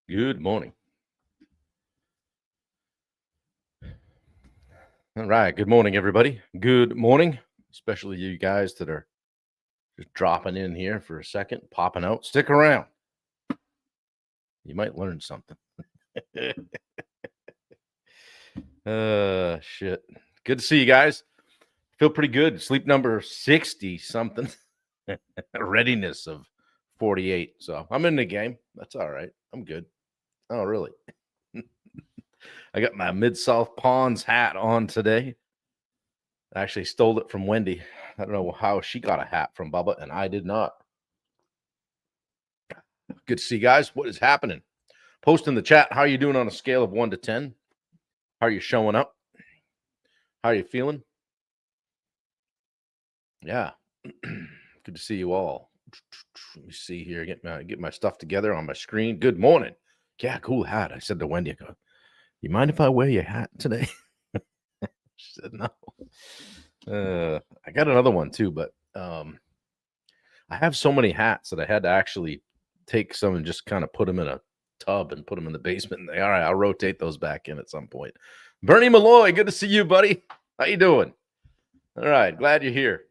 Good morning. All right. Good morning, everybody. Good morning, especially you guys that are just dropping in here for a second, popping out. Stick around. You might learn something. Shit. Good to see you guys. Feel pretty good. Sleep number 60 something. Readiness of 48. So I'm in the game. That's all right. I'm good. Oh, really? I got my Mid South Ponds hat on today. I actually stole it from Wendy. I don't know how she got a hat from Bubba, and I did not. Good to see you guys. What is happening? Post in the chat. How are you doing on a scale of 1 to 10? How are you showing up? How are you feeling? Yeah. Good to see you all. Let me see here. Get my stuff together on my screen. Good morning. Yeah, cool hat. I said to Wendy, I go, you mind if I wear your hat today? She said no. I got another one too, but I have so many hats that I had to actually take some and just kind of put them in a tub and put them in the basement. And all right, I'll rotate those back in at some point. Bernie Malloy, good to see you, buddy. How you doing? All right, glad you're here.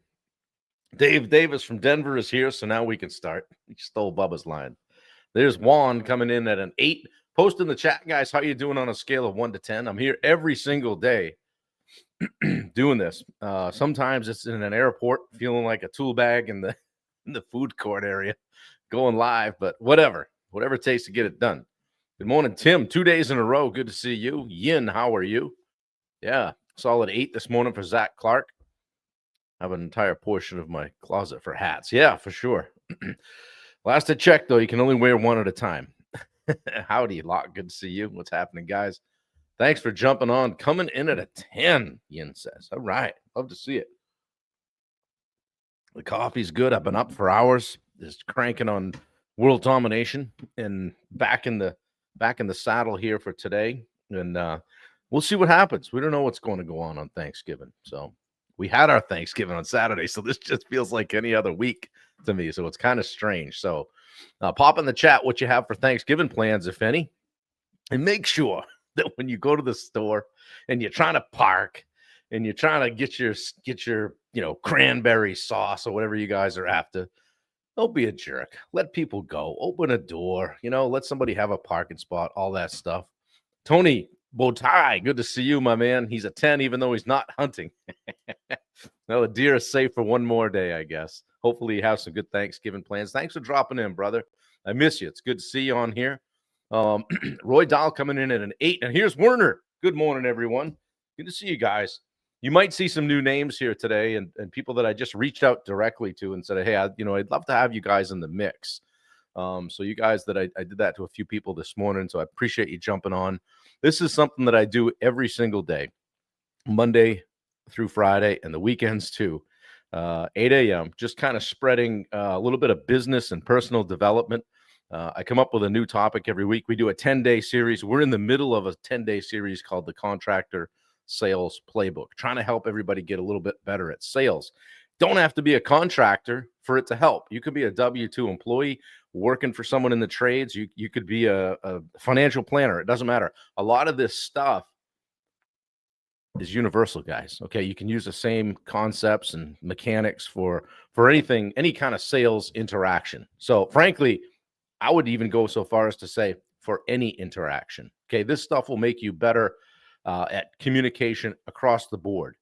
Dave Davis from Denver is here, so now we can start. He stole Bubba's line. There's Juan coming in at an 8. Post in the chat, guys. How you doing on a scale of 1 to 10? I'm here every single day doing this. Sometimes it's in an airport, feeling like a tool bag in the food court area, going live, but whatever it takes to get it done. Good morning, Tim. 2 days in a row. Good to see you. Yin, how are you? Yeah, solid 8 this morning for Zach Clark. I have an entire portion of my closet for hats. Yeah, for sure. Last I checked, though, you can only wear one at a time. Howdy, Locke. Good to see you. What's happening, guys? Thanks for jumping on. Coming in at a 10, Yin says. All right. Love to see it. The coffee's good. I've been up for hours, just cranking on world domination and back in the saddle here for today. And we'll see what happens. We don't know what's going to go on Thanksgiving. So we had our Thanksgiving on Saturday. So this just feels like any other week to me. So it's kind of strange. So pop in the chat what you have for Thanksgiving plans, if any. And make sure that when you go to the store and you're trying to park and you're trying to get your cranberry sauce or whatever you guys are after, don't be a jerk. Let people go. Open a door. Let somebody have a parking spot. All that stuff. Tony Bowtie, good to see you, my man. He's a 10, even though he's not hunting. No, the deer is safe for one more day, I guess. Hopefully, you have some good Thanksgiving plans. Thanks for dropping in, brother. I miss you. It's good to see you on here. Roy Dahl coming in at an 8. And here's Werner. Good morning, everyone. Good to see you guys. You might see some new names here today and people that I just reached out directly to and said, hey, I'd love to have you guys in the mix. So you guys that I did that to a few people this morning. So I appreciate you jumping on. This is something that I do every single day, Monday through Friday and the weekends too. 8 a.m., just kind of spreading a little bit of business and personal development. I come up with a new topic every week. We do a 10-day series. We're in the middle of a 10-day series called the Contractor Sales Playbook, trying to help everybody get a little bit better at sales. Don't have to be a contractor for it to help. You could be a W-2 employee working for someone in the trades. You could be a financial planner. It doesn't matter. A lot of this stuff is universal, guys. Okay, you can use the same concepts and mechanics for anything, any kind of sales interaction. So frankly, I would even go so far as to say for any interaction. Okay, this stuff will make you better at communication across the board.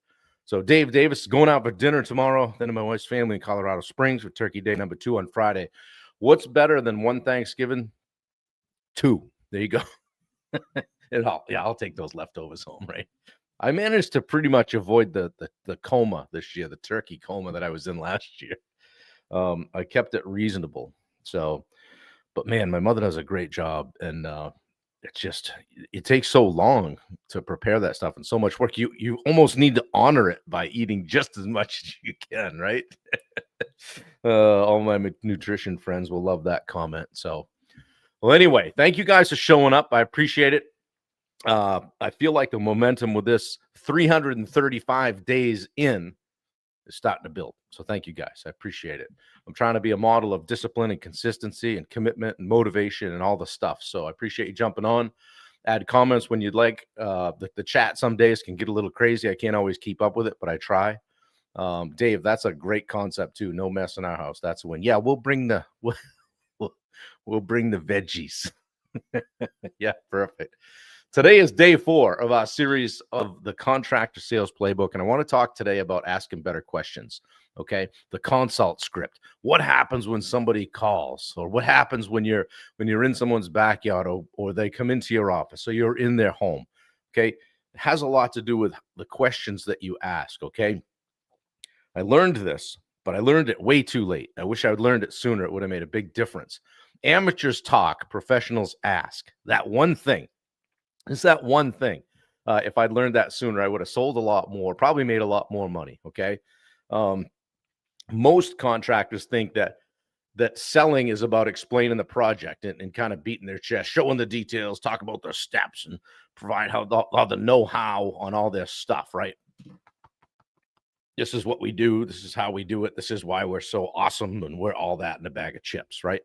So Dave Davis is going out for dinner tomorrow. Then my wife's family in Colorado Springs for Turkey Day number 2 on Friday. What's better than one Thanksgiving? 2. There you go. I'll take those leftovers home, right? I managed to pretty much avoid the coma this year, the turkey coma that I was in last year. I kept it reasonable. So, but man, my mother does a great job, and it takes so long to prepare that stuff and so much work. You almost need to honor it by eating just as much as you can, right? All my nutrition friends will love that comment. So, well, anyway, thank you guys for showing up. I appreciate it. I feel like the momentum with this 335 days in is starting to build. So thank you guys. I appreciate it. I'm trying to be a model of discipline and consistency and commitment and motivation and all the stuff. So I appreciate you jumping on. Add comments when you'd like. The chat some days can get a little crazy. I can't always keep up with it, but I try. Dave, that's a great concept too. No mess in our house. That's a win. Yeah, we'll bring the we'll bring the veggies. Yeah, perfect. Today is day 4 of our series of the Contractor Sales Playbook, and I want to talk today about asking better questions. Okay, the consult script. What happens when somebody calls, or what happens when you're in someone's backyard, or they come into your office, or you're in their home. Okay, it has a lot to do with the questions that you ask. Okay, I learned this, but I learned it way too late. I wish I had learned it sooner. It would have made a big difference. Amateurs talk, professionals ask. That one thing. It's that one thing. If I'd learned that sooner, I would have sold a lot more, probably made a lot more money. Okay. Most contractors think that selling is about explaining the project and kind of beating their chest, showing the details, talk about their steps, and provide all the know-how on all this stuff, right? This is what we do. This is how we do it. This is why we're so awesome, and we're all that in a bag of chips, right?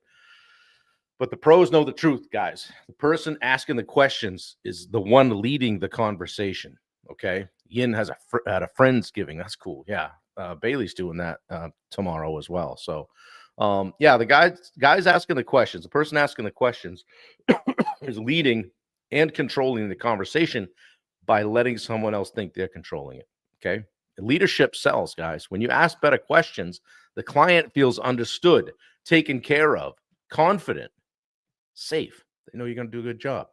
But the pros know the truth, guys. The person asking the questions is the one leading the conversation. Okay. Yin had a Friendsgiving. That's cool. Yeah. Bailey's doing that tomorrow as well. So, yeah, the guys asking the questions, the person asking the questions is leading and controlling the conversation by letting someone else think they're controlling it. Okay. Leadership sells, guys. When you ask better questions, the client feels understood, taken care of, confident, safe. They know you're going to do a good job.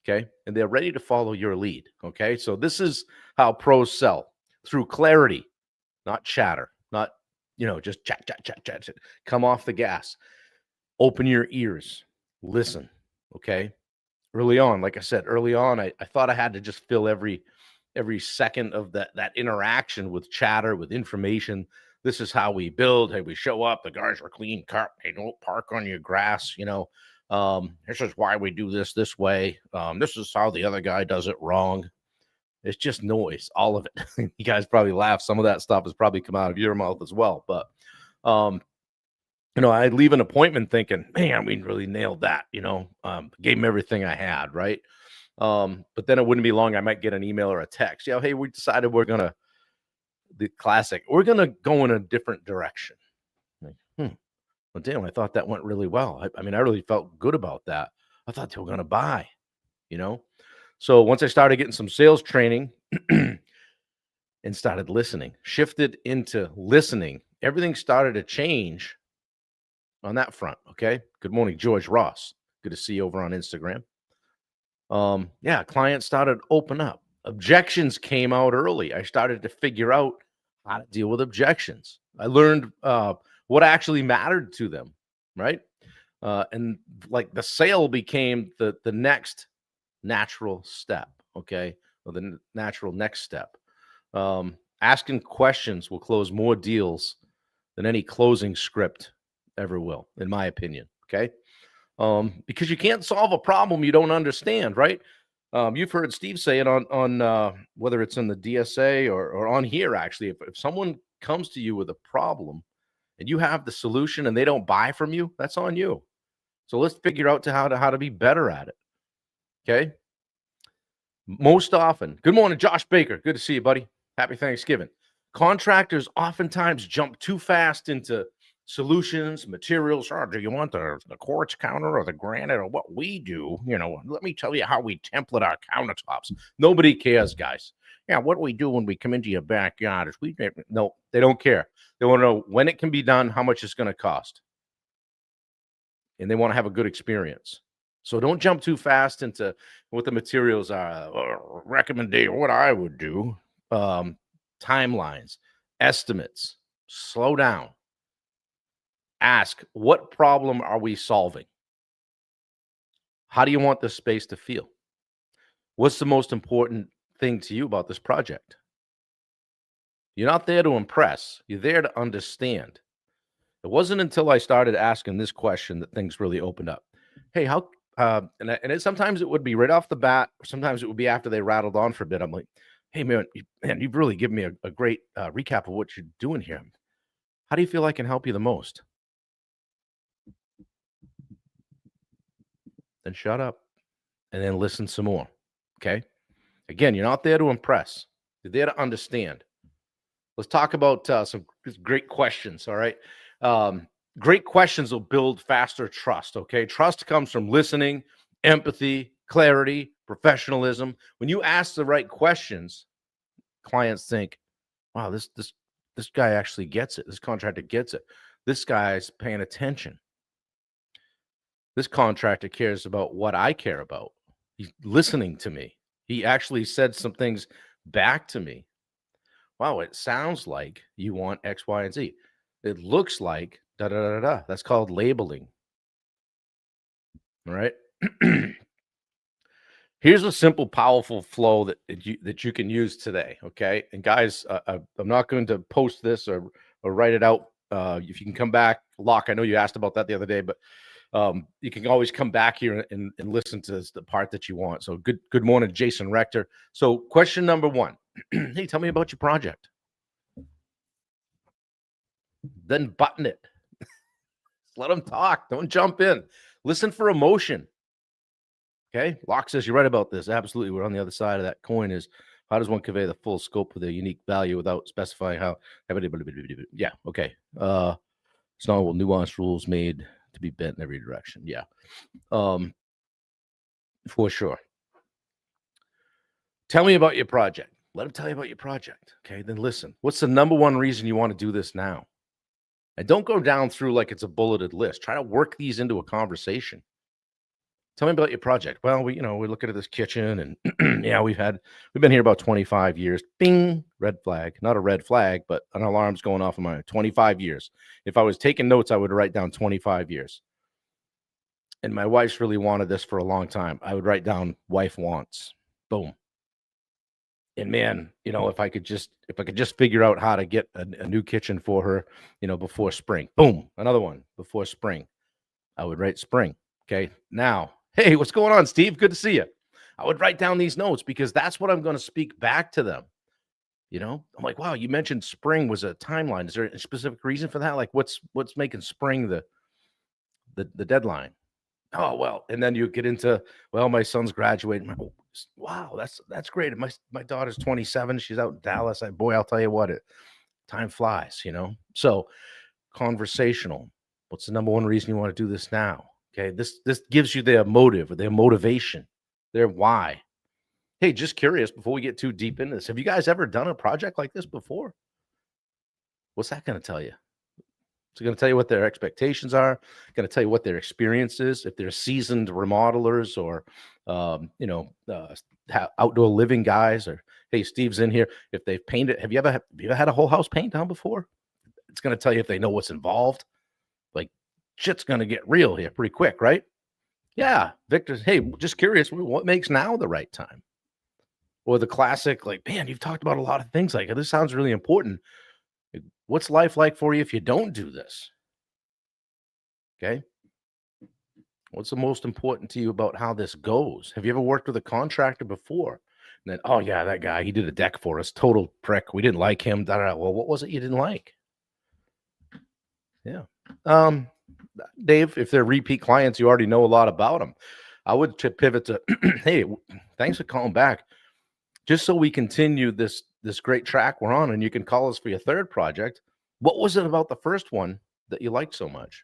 Okay. And they're ready to follow your lead. Okay. So this is how pros sell, through clarity, not chatter, not, just chat. Come off the gas. Open your ears. Listen. Okay. Early on, like I said, I thought I had to just fill every second of that interaction with chatter, with information. This is how we build. Hey, we show up. The guys are clean cut. They don't park on your grass. This is why we do this way. This is how the other guy does it wrong. It's just noise, all of it. You guys probably laugh. Some of that stuff has probably come out of your mouth as well. But, I'd leave an appointment thinking, man, we really nailed that. Gave him everything I had, right? But then it wouldn't be long. I might get an email or a text. Hey, we decided the classic, we're going to go in a different direction. Like, well, damn, I thought that went really well. I really felt good about that. I thought they were going to buy, So once I started getting some sales training and started listening, shifted into listening, everything started to change on that front. Okay. Good morning, George Ross. Good to see you over on Instagram. Clients started to open up. Objections came out early. I started to figure out how to deal with objections. I learned what actually mattered to them, right? And like the sale became the next natural step, okay? Or the natural next step. Asking questions will close more deals than any closing script ever will, in my opinion, okay? Because you can't solve a problem you don't understand, right? You've heard Steve say it on whether it's in the DSA or on here, actually. If someone comes to you with a problem and you have the solution and they don't buy from you, that's on you. So let's figure out how to be better at it. Okay. Most often, good morning, Josh Baker. Good to see you, buddy. Happy Thanksgiving. Contractors oftentimes jump too fast into solutions, materials. Do you want the quartz counter or the granite or what we do? Let me tell you how we template our countertops. Nobody cares, guys. Yeah, what do we do when we come into your backyard? No, they don't care. They want to know when it can be done, how much it's going to cost. And they want to have a good experience. So don't jump too fast into what the materials are. Recommendation, what I would do. Timelines, estimates. Slow down. Ask, what problem are we solving? How do you want this space to feel? What's the most important thing to you about this project? You're not there to impress. You're there to understand. It wasn't until I started asking this question that things really opened up. Hey, sometimes it would be right off the bat, or sometimes it would be after they rattled on for a bit. I'm like, Hey, man, you've really given me a great recap of what you're doing here. How do you feel I can help you the most? Then shut up and then listen some more. Okay. Again, you're not there to impress, you're there to understand. Let's talk about some great questions. All right. Um, Great questions will build faster trust. Okay. Trust comes from listening, empathy, clarity, professionalism. When you ask the right questions, clients think, wow, this guy actually gets it. This contractor gets it. This guy's paying attention. This contractor cares about what I care about. He's listening to me. He actually said some things back to me. Wow, it sounds like you want X, Y, and Z. It looks like da da da da. That's called labeling. All right. Here's a simple, powerful flow that you can use today. Okay, and guys, I'm not going to post this or write it out. If you can come back, Locke. I know you asked about that the other day, but you can always come back here and listen to the part that you want. So good morning, Jason Rector. So question number one. Hey, tell me about your project. Then button it. Let them talk. Don't jump in. Listen for emotion. Okay. Locke says you're right about this. Absolutely. We're on the other side of that coin is how does one convey the full scope of their unique value without specifying how? Yeah. Okay. It's not all nuanced rules made to be bent in every direction. Yeah. For sure. Tell me about your project. Let them tell you about your project. Okay. Then listen. What's the number one reason you want to do this now? And don't go down through like it's a bulleted list. Try to work these into a conversation. Tell me about your project. Well, we're looking at this kitchen and yeah, we've been here about 25 years. Bing, red flag. Not a red flag, but an alarm's going off in my 25 years. If I was taking notes, I would write down 25 years. And my wife's really wanted this for a long time. I would write down wife wants. Boom. And man, if I could just figure out how to get a new kitchen for her, before spring. Boom, another one before spring. I would write spring. Okay. Now, hey, what's going on, Steve? Good to see you. I would write down these notes because that's what I'm going to speak back to them. I'm like, wow, you mentioned spring was a timeline. Is there a specific reason for that? Like what's making spring the deadline? Oh, well, and then you get into, well, my son's graduating. Oh, wow, that's great. My daughter's 27. She's out in Dallas. Boy, I'll tell you what, time flies, So conversational. What's the number one reason you want to do this now? Okay, this gives you their motive or their motivation, their why. Hey, just curious before we get too deep into this, have you guys ever done a project like this before? What's that going to tell you? It's going to tell you what their expectations are, going to tell you what their experience is, if they're seasoned remodelers or, outdoor living guys, or, hey, Steve's in here. If they've painted, have you ever had a whole house paint done before? It's going to tell you if they know what's involved. Like shit's going to get real here pretty quick, right? Yeah. Victor, hey, just curious, what makes now the right time? Or the classic, like, man, you've talked about a lot of things. Like, this sounds really important. What's life like for you if you don't do this? Okay. What's the most important to you about how this goes? Have you ever worked with a contractor before? And then, oh yeah, that guy, he did a deck for us. Total prick. We didn't like him. Da, da, da. Well, what was it you didn't like? Yeah. Dave, if they're repeat clients, you already know a lot about them. I would pivot to, hey, thanks for calling back. Just so we continue this great track we're on, and you can call us for your third project. What was it about the first one that you liked so much?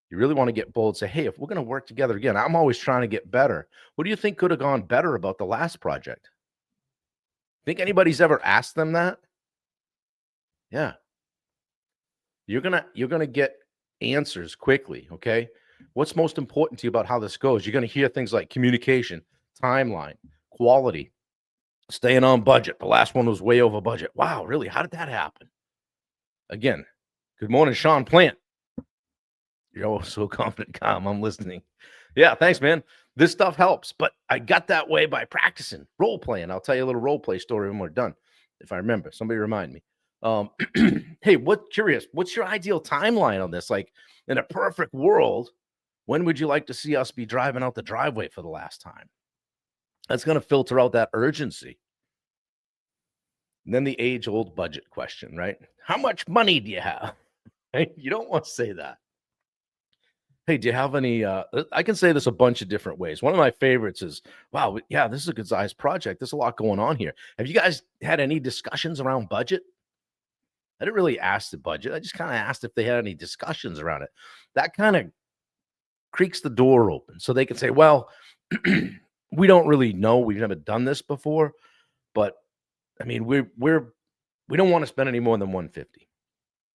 You really want to get bold, say, hey, if we're going to work together again, I'm always trying to get better. What do you think could have gone better about the last project? Think anybody's ever asked them that? Yeah. You're gonna get answers quickly, okay? What's most important to you about how this goes? You're gonna hear things like communication, timeline, quality, staying on budget. The last one was way over budget. Wow, really? How did that happen? Again, good morning, Sean Plant. You're always so confident, calm. I'm listening. Yeah, thanks, man. This stuff helps, but I got that way by practicing role playing. I'll tell you a little role play story when we're done, if I remember. Somebody remind me. Hey, curious? What's your ideal timeline on this? Like, in a perfect world, when would you like to see us be driving out the driveway for the last time? That's going to filter out that urgency. And then the age-old budget question, right? How much money do you have? Right? You don't want to say that. Hey, do you have any? I can say this a bunch of different ways. One of my favorites is, wow, yeah, this is a good sized project. There's a lot going on here. Have you guys had any discussions around budget? I didn't really ask the budget. I just kind of asked if they had any discussions around it. That kind of creaks the door open so they can say, well, we don't really know. We've never done this before, but I mean, we don't want to spend any more than 150.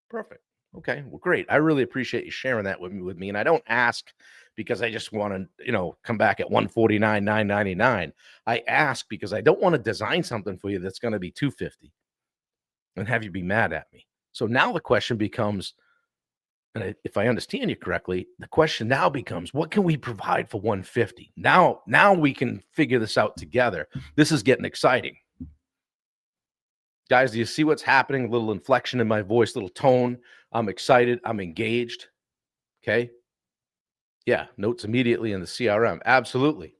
Perfect. Okay. Well, great. I really appreciate you sharing that with me. And I don't ask because I just want to, come back at 149,999. I ask because I don't want to design something for you that's going to be 250 and have you be mad at me. So now the question becomes, if I understand you correctly, the question now becomes, what can we provide for 150? Now we can figure this out together. This is getting exciting. Guys, do you see what's happening? A little inflection in my voice, little tone. I'm excited. I'm engaged. Okay. Yeah. Notes immediately in the CRM. Absolutely.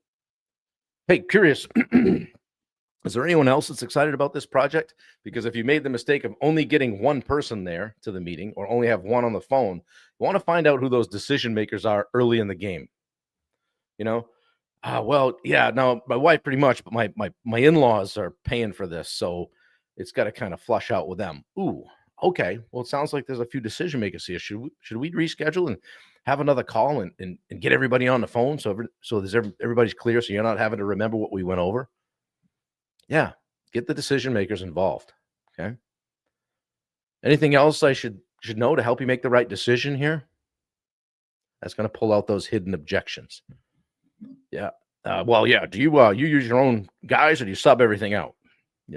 Hey, curious. Is there anyone else that's excited about this project? Because if you made the mistake of only getting one person there to the meeting or only have one on the phone, you want to find out who those decision makers are early in the game. Well, yeah, no, my wife pretty much, but my in-laws are paying for this, so it's got to kind of flush out with them. Ooh, okay. Well, it sounds like there's a few decision makers here. Should we reschedule and have another call and get everybody on the phone so everybody's clear, so you're not having to remember what we went over? Yeah, get the decision makers involved. Okay. Anything else I should know to help you make the right decision here? That's going to pull out those hidden objections. Yeah. Well, yeah. Do you use your own guys or do you sub everything out?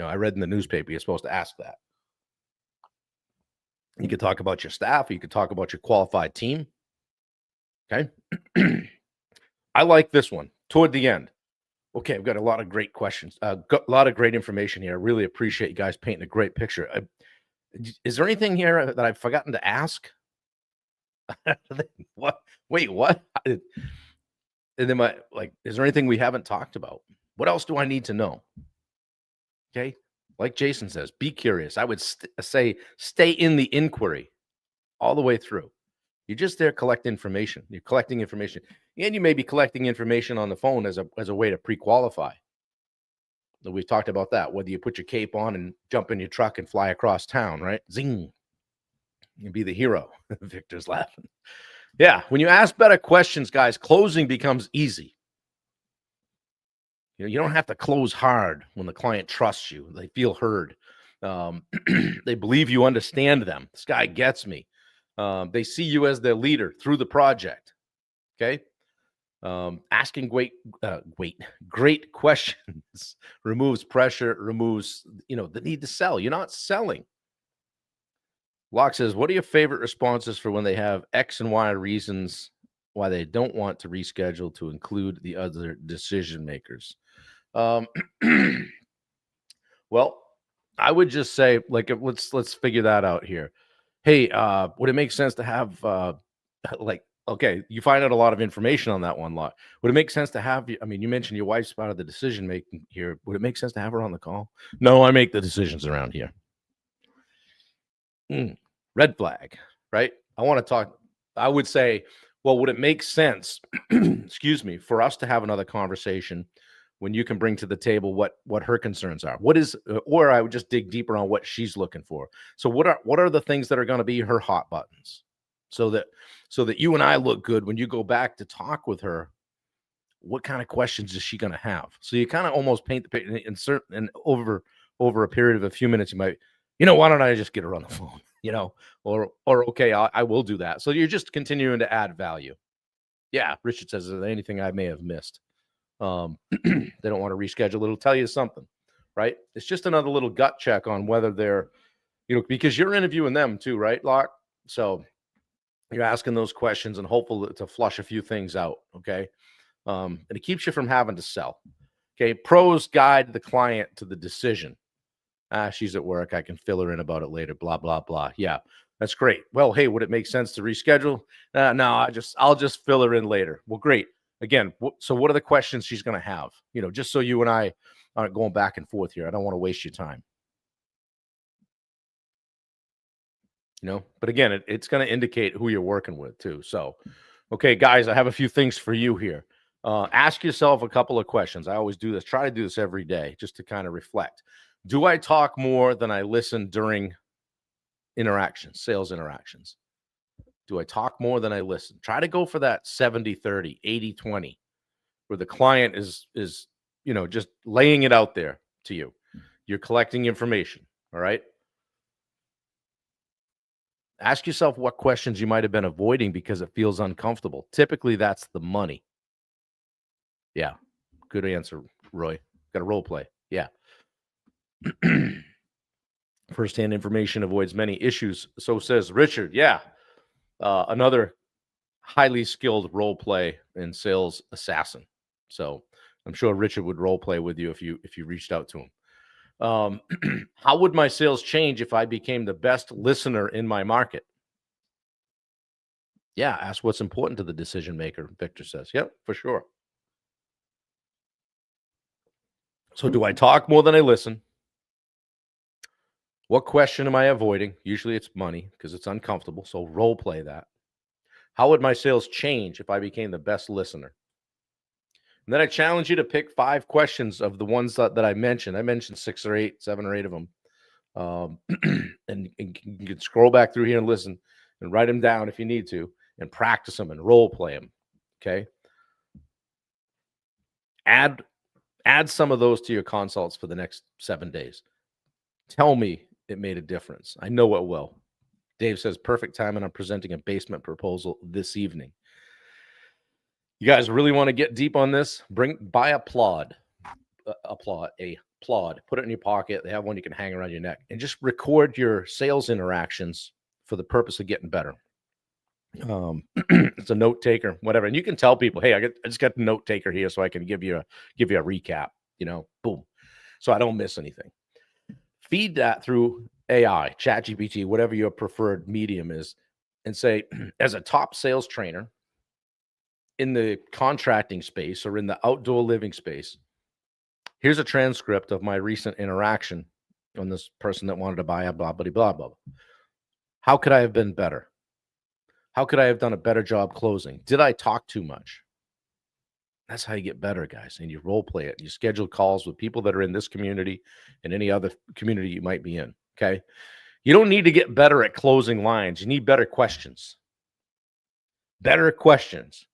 I read in the newspaper you're supposed to ask that. You could talk about your staff. Or you could talk about your qualified team. Okay. I like this one toward the end. Okay, I've got a lot of great questions. Got a lot of great information here. I really appreciate you guys painting a great picture. Is there anything here that I've forgotten to ask? What? Wait, what? And then is there anything we haven't talked about? What else do I need to know? Okay. Like Jason says, be curious. I would say stay in the inquiry all the way through. You're just there collect information. You're collecting information. And you may be collecting information on the phone as a way to pre-qualify. We've talked about that. Whether you put your cape on and jump in your truck and fly across town, right? Zing. You'd be the hero. Victor's laughing. Yeah. When you ask better questions, guys, closing becomes easy. You don't have to close hard when the client trusts you. They feel heard. They believe you understand them. This guy gets me. They see you as their leader through the project. Okay. Asking great questions removes pressure, removes, the need to sell. You're not selling. Locke says, what are your favorite responses for when they have X and Y reasons why they don't want to reschedule to include the other decision makers? Well, I would just say, let's figure that out here. Hey, would it make sense to have, okay, you find out a lot of information on that one lot. Would it make sense to have, you mentioned your wife's part of the decision making here. Would it make sense to have her on the call? No, I make the decisions around here. Red flag, right? I would say, well, would it make sense, excuse me, for us to have another conversation when you can bring to the table what her concerns are? Or I would just dig deeper on what she's looking for. So what are the things that are going to be her hot buttons so that you and I look good when you go back to talk with her? What kind of questions is she going to have? So you kind of almost paint the picture and over a period of a few minutes, you might, why don't I just get her on the phone, or okay, I will do that. So you're just continuing to add value. Yeah. Richard says, is there anything I may have missed? They don't want to reschedule. It'll tell you something, right? It's just another little gut check on whether they're, because you're interviewing them too, right, Locke? So you're asking those questions and hopeful to flush a few things out. Okay. And it keeps you from having to sell. Okay. Pros guide the client to the decision. She's at work. I can fill her in about it later. Blah, blah, blah. Yeah. That's great. Well, hey, would it make sense to reschedule? No, I'll just fill her in later. Well, great. Again, so what are the questions she's going to have? Just so you and I aren't going back and forth here. I don't want to waste your time. But again, it's going to indicate who you're working with too. So, okay, guys, I have a few things for you here. Ask yourself a couple of questions. I always do this. Try to do this every day just to kind of reflect. Do I talk more than I listen during interactions, sales interactions? Do I talk more than I listen? Try to go for that 70-30, 80-20, where the client is just laying it out there to you. You're collecting information, all right? Ask yourself what questions you might have been avoiding because it feels uncomfortable. Typically, that's the money. Yeah, good answer, Roy. Got a role play. Yeah. First-hand information avoids many issues. So says Richard. Yeah. Another highly skilled role play and sales assassin. So I'm sure Richard would role play with you if you reached out to him. How would my sales change if I became the best listener in my market? Yeah, ask what's important to the decision maker, Victor says. Yep, for sure. So do I talk more than I listen? What question am I avoiding? Usually it's money because it's uncomfortable. So role play that. How would my sales change if I became the best listener? And then I challenge you to pick 5 questions of the ones that I mentioned. I mentioned 6 or 8, 7 or 8 of them. And you can scroll back through here and listen and write them down if you need to and practice them and role play them. Okay. Add some of those to your consults for the next 7 days. Tell me it made a difference. I know it will. Dave says, perfect time, and I'm presenting a basement proposal this evening. You guys really want to get deep on this? Buy a plod, put it in your pocket. They have one you can hang around your neck, and just record your sales interactions for the purpose of getting better. It's a note taker, whatever, and you can tell people, hey, I just got the note taker here, so I can give you a recap. Boom, so I don't miss anything. Feed that through AI, ChatGPT, whatever your preferred medium is, and say, as a top sales trainer in the contracting space or in the outdoor living space, here's a transcript of my recent interaction on this person that wanted to buy a blah, blah, blah, blah. How could I have been better? How could I have done a better job closing? Did I talk too much? That's how you get better, guys. And you role play it. You schedule calls with people that are in this community and any other community you might be in. Okay. You don't need to get better at closing lines. You need better questions. Better questions.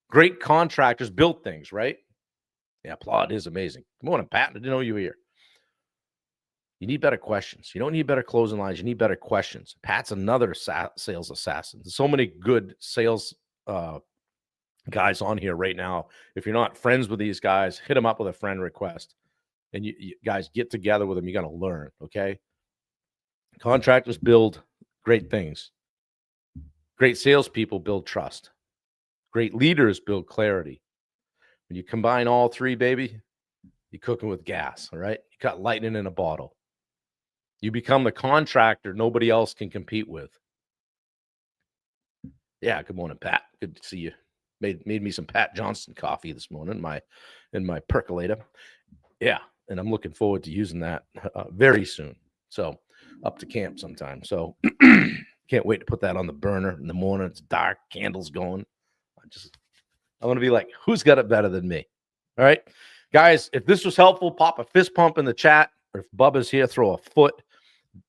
Great contractors build things, right? Yeah, Plod is amazing. Good morning, Pat. I didn't know you were here. You need better questions. You don't need better closing lines. You need better questions. Pat's another sales assassin. There's so many good sales guys on here right now. If you're not friends with these guys, hit them up with a friend request. And you guys get together with them. You got to learn, okay? Contractors build great things. Great salespeople build trust. Great leaders build clarity. When you combine all 3, baby, you're cooking with gas, all right? You got lightning in a bottle. You become the contractor nobody else can compete with. Yeah, good morning, Pat. Good to see you. Made me some Pat Johnson coffee this morning in my percolator. Yeah, and I'm looking forward to using that very soon. So up to camp sometime. So can't wait to put that on the burner in the morning. It's dark, candles going. I want to be like, who's got it better than me? All right, guys, if this was helpful, pop a fist pump in the chat. Or if Bubba's here, throw a foot.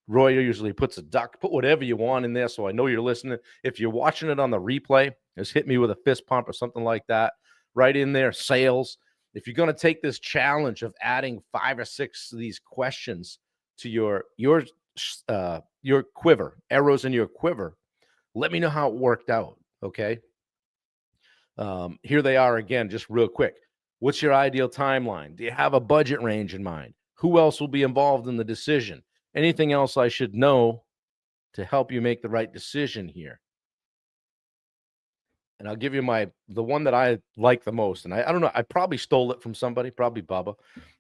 Roy usually puts a duck. Put whatever you want in there so I know you're listening. If you're watching it on the replay, just hit me with a fist pump or something like that. Right in there, sales. If you're going to take this challenge of adding 5 or 6 of these questions to your quiver, arrows in your quiver, let me know how it worked out, okay? Here they are again, just real quick. What's your ideal timeline? Do you have a budget range in mind? Who else will be involved in the decision? Anything else I should know to help you make the right decision here? And I'll give you the one that I like the most. And I don't know, I probably stole it from somebody, probably Bubba,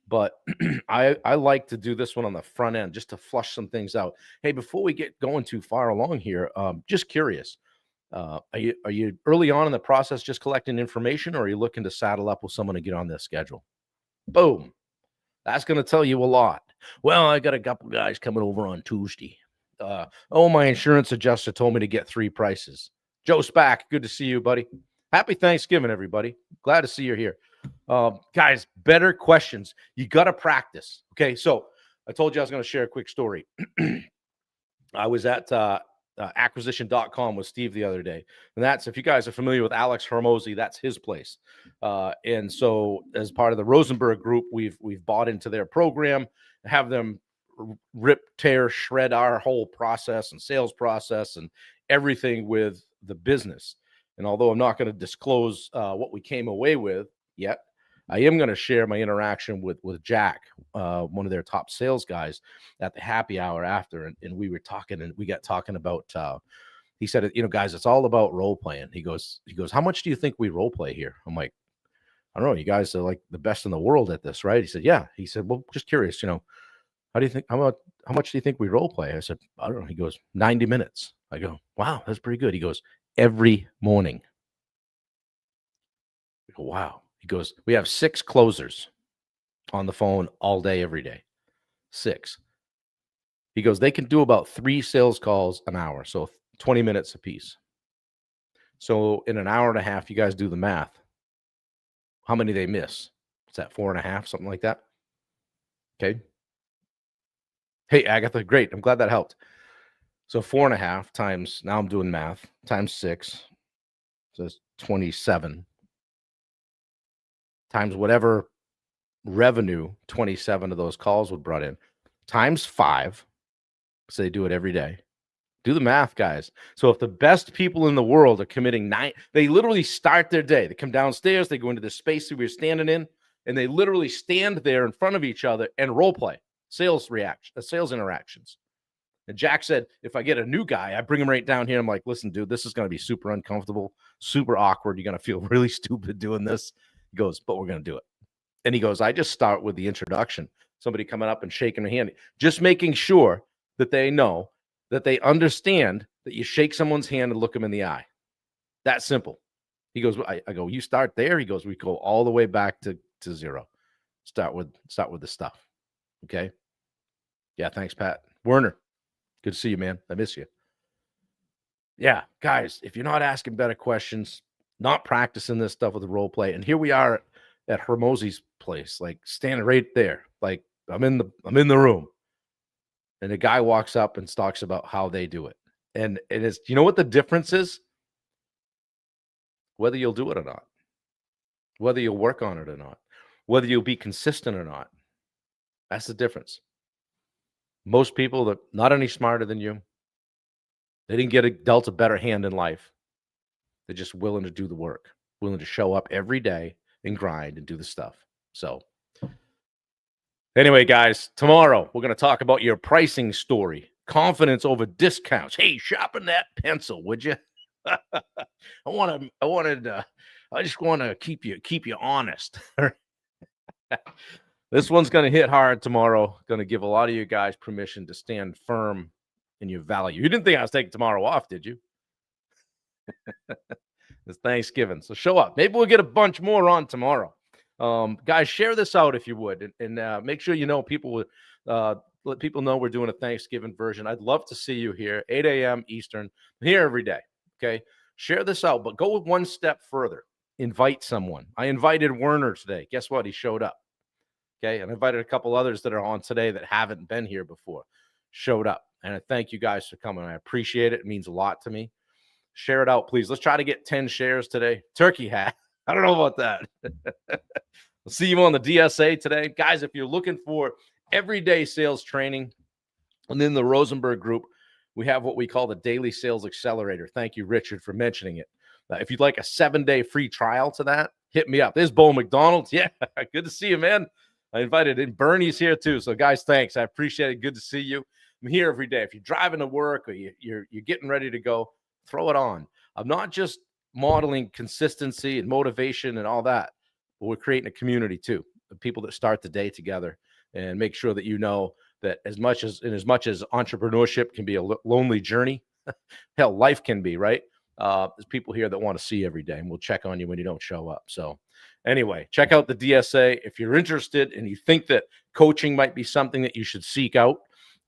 but I like to do this one on the front end just to flush some things out. Hey, before we get going too far along here, just curious, are you early on in the process just collecting information, or are you looking to saddle up with someone to get on their schedule? Boom. That's going to tell you a lot. Well, I got a couple guys coming over on Tuesday. Oh, my insurance adjuster told me to get 3 prices. Joe Spack, good to see you, buddy. Happy Thanksgiving, everybody. Glad to see you're here. Guys, better questions. You got to practice. Okay, so I told you I was going to share a quick story. I was at acquisition.com with Steve the other day. And that's, if you guys are familiar with Alex Hormozy, that's his place. And so as part of the Rosenberg group, we've bought into their program, have them rip, tear, shred our whole process and sales process and everything with the business. And although I'm not going to disclose what we came away with yet, I am going to share my interaction with Jack, one of their top sales guys, at the happy hour after, and we were talking, and we got talking about. He said, guys, it's all about role playing. He goes, how much do you think we role play here? I'm like, I don't know. You guys are like the best in the world at this, right? He said, yeah. He said, well, just curious, how do you think? How much do you think we role play? I said, I don't know. He goes, 90 minutes. I go, wow, that's pretty good. He goes, every morning. I go, wow. He goes, we have 6 closers on the phone all day, every day. 6. He goes, they can do about 3 sales calls an hour, so 20 minutes apiece. So in an hour and a half, you guys do the math. How many they miss? What's that, 4.5, something like that? Okay. Hey, Agatha, great. I'm glad that helped. So 4.5 times, now I'm doing math, times 6, so it's 27. Times whatever revenue 27 of those calls would brought in, times 5. So they do it every day. Do the math, guys. So if the best people in the world are committing 9, they literally start their day. They come downstairs, they go into the space that we're standing in, and they literally stand there in front of each other and role play sales interactions. And Jack said, if I get a new guy, I bring him right down here. I'm like, listen, dude, this is going to be super uncomfortable, super awkward. You're going to feel really stupid doing this. He goes, but we're going to do it. And he goes, I just start with the introduction. Somebody coming up and shaking their hand, just making sure that they know, that they understand that you shake someone's hand and look them in the eye. That simple. He goes, I go, you start there. He goes, we go all the way back to 0. Start with the stuff. Okay. Yeah. Thanks, Pat. Werner. Good to see you, man. I miss you. Yeah, guys, if you're not asking better questions, not practicing this stuff with the role play, and here we are at Hormozy's place, like standing right there, like I'm in the room, and the guy walks up and talks about how they do it, and it is, you know what the difference is? Whether you'll do it or not, whether you'll work on it or not, whether you'll be consistent or not. That's the difference. Most people that not any smarter than you, they didn't get dealt a better hand in life. They're just willing to do the work, willing to show up every day and grind and do the stuff. So anyway, guys, tomorrow we're going to talk about your pricing story, confidence over discounts. Hey, sharpen that pencil, would you? I just want to keep you honest. This one's going to hit hard tomorrow. Going to give a lot of you guys permission to stand firm in your value. You didn't think I was taking tomorrow off, did you? It's Thanksgiving, so show up. Maybe we'll get a bunch more on tomorrow. Guys, share this out if you would, and make sure people let people know we're doing a Thanksgiving version. I'd love to see you here, 8 a.m. Eastern. I'm here every day. Okay, share this out, but go one step further. Invite someone. I invited Werner today. Guess what? He showed up. Okay, and I invited a couple others that are on today that haven't been here before. Showed up, and I thank you guys for coming. I appreciate it. It means a lot to me. Share it out, please. Let's try to get 10 shares today. Turkey hat. I don't know about that. We'll see you on the DSA today. Guys, if you're looking for everyday sales training within the Rosenberg Group, we have what we call the Daily Sales Accelerator. Thank you, Richard, for mentioning it. If you'd like a 7-day free trial to that, hit me up. There's Bo McDonald. Yeah, good to see you, man. I invited in. Bernie's here too. So, guys, thanks. I appreciate it. Good to see you. I'm here every day. If you're driving to work or you're getting ready to go, throw it on. I'm not just modeling consistency and motivation and all that, but we're creating a community too, the people that start the day together, and make sure that you know that as much as entrepreneurship can be a lonely journey, hell, life can be, right? There's people here that want to see you every day, and we'll check on you when you don't show up. So anyway, check out the DSA. If you're interested and you think that coaching might be something that you should seek out,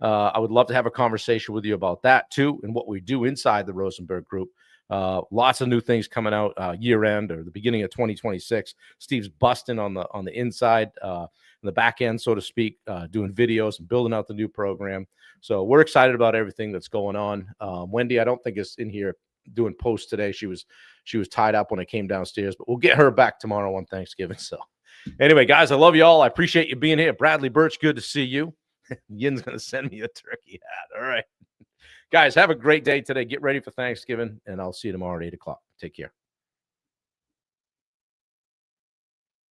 I would love to have a conversation with you about that too, and what we do inside the Rosenberg Group. Lots of new things coming out year end or the beginning of 2026. Steve's busting on the inside, the back end, so to speak, doing videos and building out the new program. So we're excited about everything that's going on. Wendy, I don't think is in here doing posts today. She was tied up when I came downstairs, but we'll get her back tomorrow on Thanksgiving. So anyway, guys, I love you all. I appreciate you being here. Bradley Birch, good to see you. Yin's going to send me a turkey hat. All right. Guys, have a great day today. Get ready for Thanksgiving, and I'll see you tomorrow at 8 o'clock. Take care.